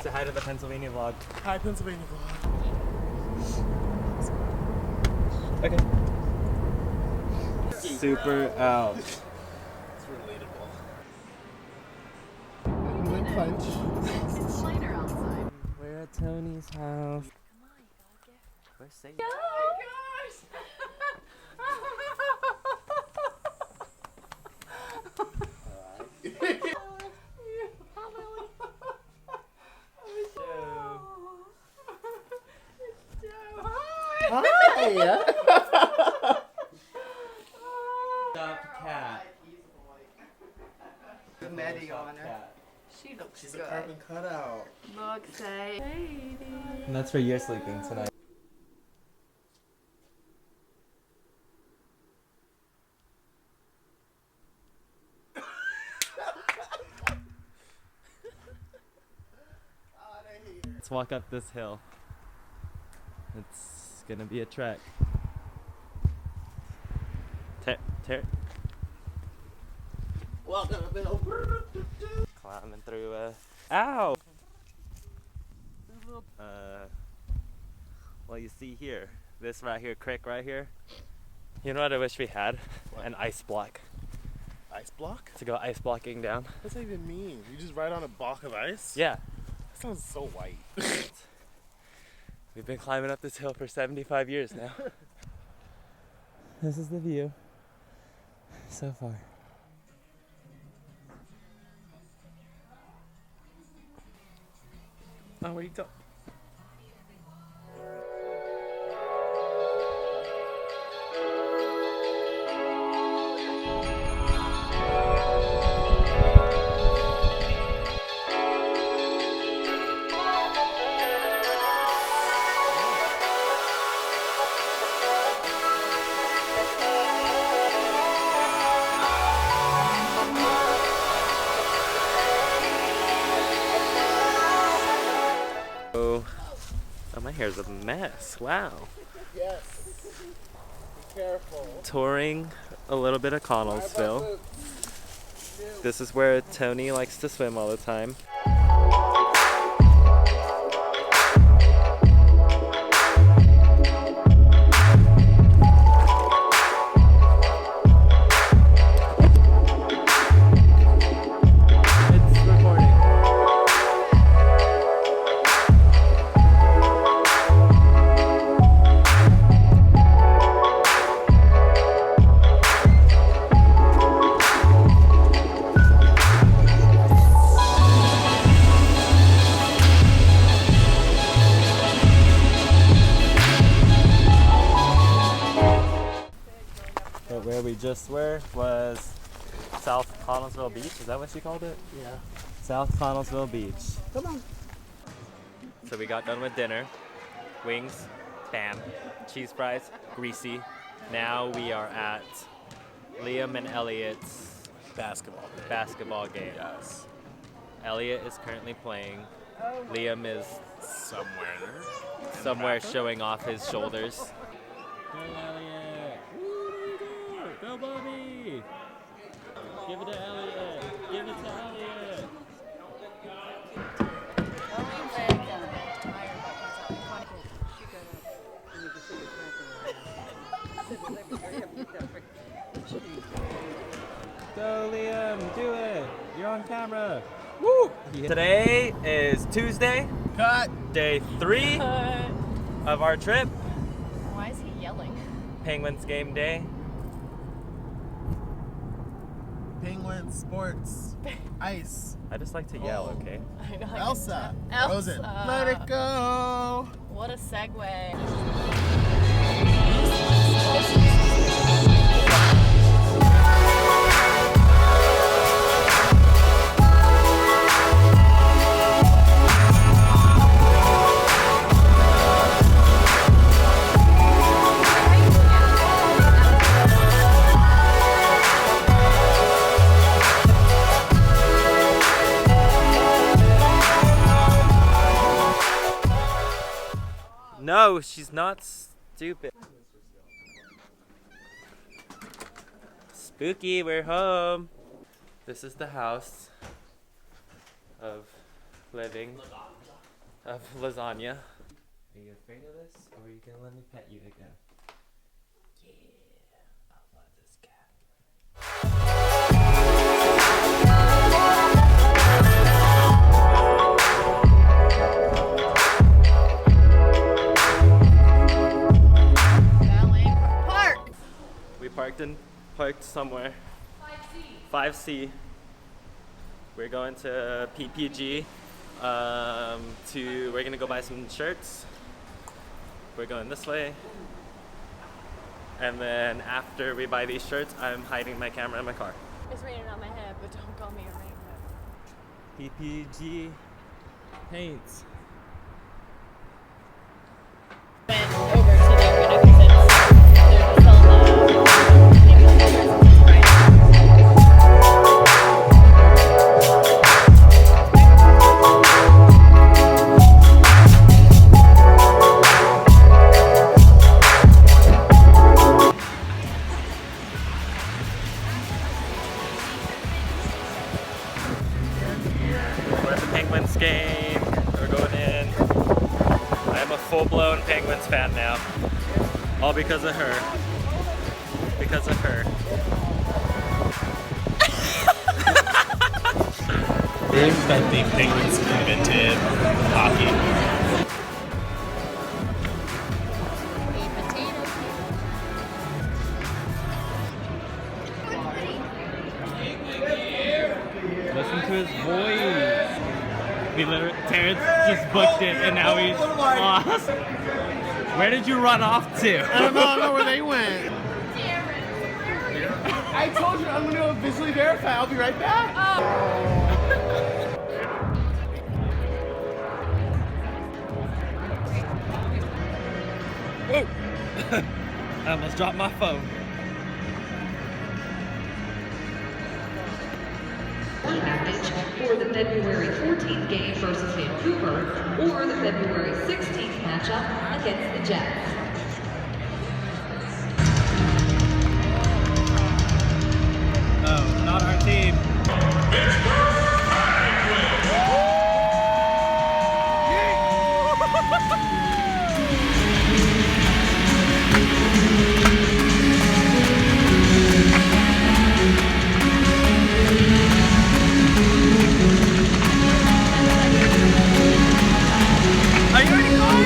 Say hi to the Pennsylvania vlog. Hi, Pennsylvania vlog. Okay. Super out. It's relatable. We went punch. It's lighter outside. We're at Tony's house. Come on, you gotta get. Where's Sadie? Oh Hi! Stop cat. Maddie on her. She looks She's a good. carbon cutout. Look, say. And that's where you're sleeping tonight. Let's walk up this hill. It's gonna be a trek. Welcome to Bill. Climbing through ow! Well, you see here, this right here, creek right here. You know what I wish we had? What? An ice block Ice block? to go ice blocking down. What's that even mean? You just ride on a block of ice? Yeah, That sounds so white. we've been climbing up this hill for 75 years now. This is the view so far. Oh, where you go? Oh, my hair's a mess. Wow. Yes. Be careful. Touring a little bit of Connellsville. This is where Tony likes to swim all the time. It's recording. But where we just were was South Connellsville Beach. Is that what you called it? Yeah. South Connellsville Beach. Come on. So we got done with dinner. Wings, bam. Cheese fries, greasy. Now we are at Liam and Elliot's basketball game. Yes. Elliot is currently playing. Liam is Somewhere. showing off his shoulders. Go Elliot! Woo, there you go! Go Bobby! Give it to Elliot! Give it to Elliot! Go Liam! Do it! You're on camera! Woo! Today is Tuesday, Cut. day 3 of our trip. Why is he yelling? Penguins game day. Penguin Sports. Ice. I just like to yell, okay? I know. Elsa. Elsa. Frozen. Let it go. What a segue. No, she's not stupid. Spooky, we're home. This is the house of living of lasagna. Are you afraid of this, or are you gonna let me pet you again? Yeah, I love this cat. Park. We parked somewhere. 5C. We're going to PPG. We're gonna go buy some shirts. We're going this way. And then after we buy these shirts, I'm hiding my camera in my car. It's raining on my head, but don't call me a rainbow. PPG paints. Went over to there, because they're We're at the Penguins game. We're going in. I'm a full-blown Penguins fan now. All because of her. Because of her. Proof that the Penguins invented hockey. Listen to his voice. Terrence just booked it and now he's lost. Where did you run off to? I don't know where they went. I told you I'm gonna visually verify. I'll be right back. I almost dropped my phone. Package for the February 14th game versus Vancouver or the February 16th matchup against the Jets. Oh, not our team. Are you already going?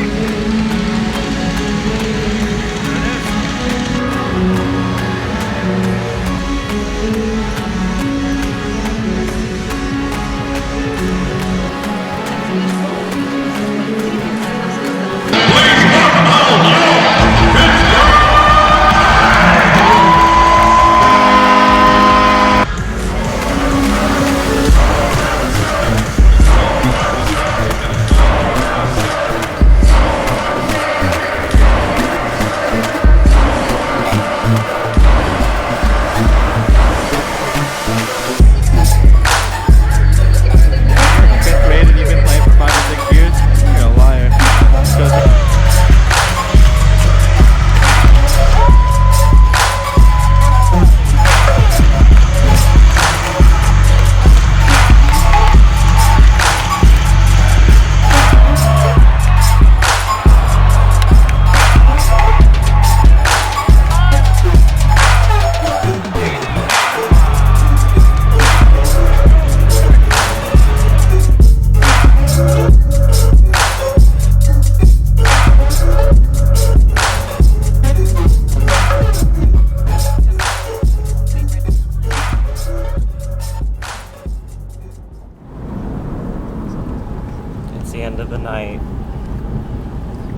It's the end of the night.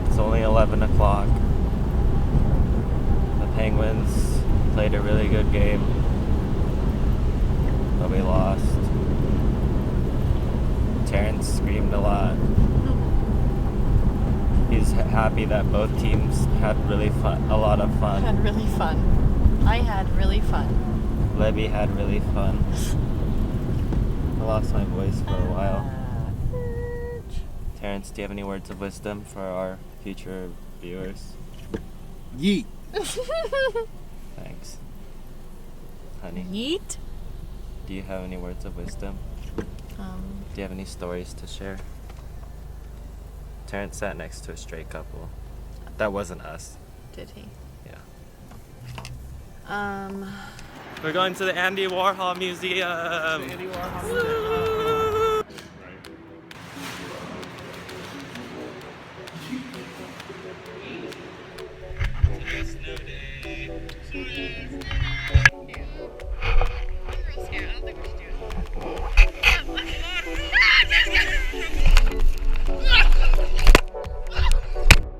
It's only 11 o'clock. The Penguins played a really good game, but we lost. Terrence screamed a lot. He's happy that both teams had a lot of I fun. had really fun. I had really fun. Levy had really fun. I lost my voice for a while. Terrence, do you have any words of wisdom for our future viewers? Yeet. Thanks. Honey, Yeet. do you have any words of wisdom? Do you have any stories to share? Terrence sat next to a straight couple. That wasn't us. Did he? Yeah. Um. We're going to the Andy Warhol Museum. Andy Warhol.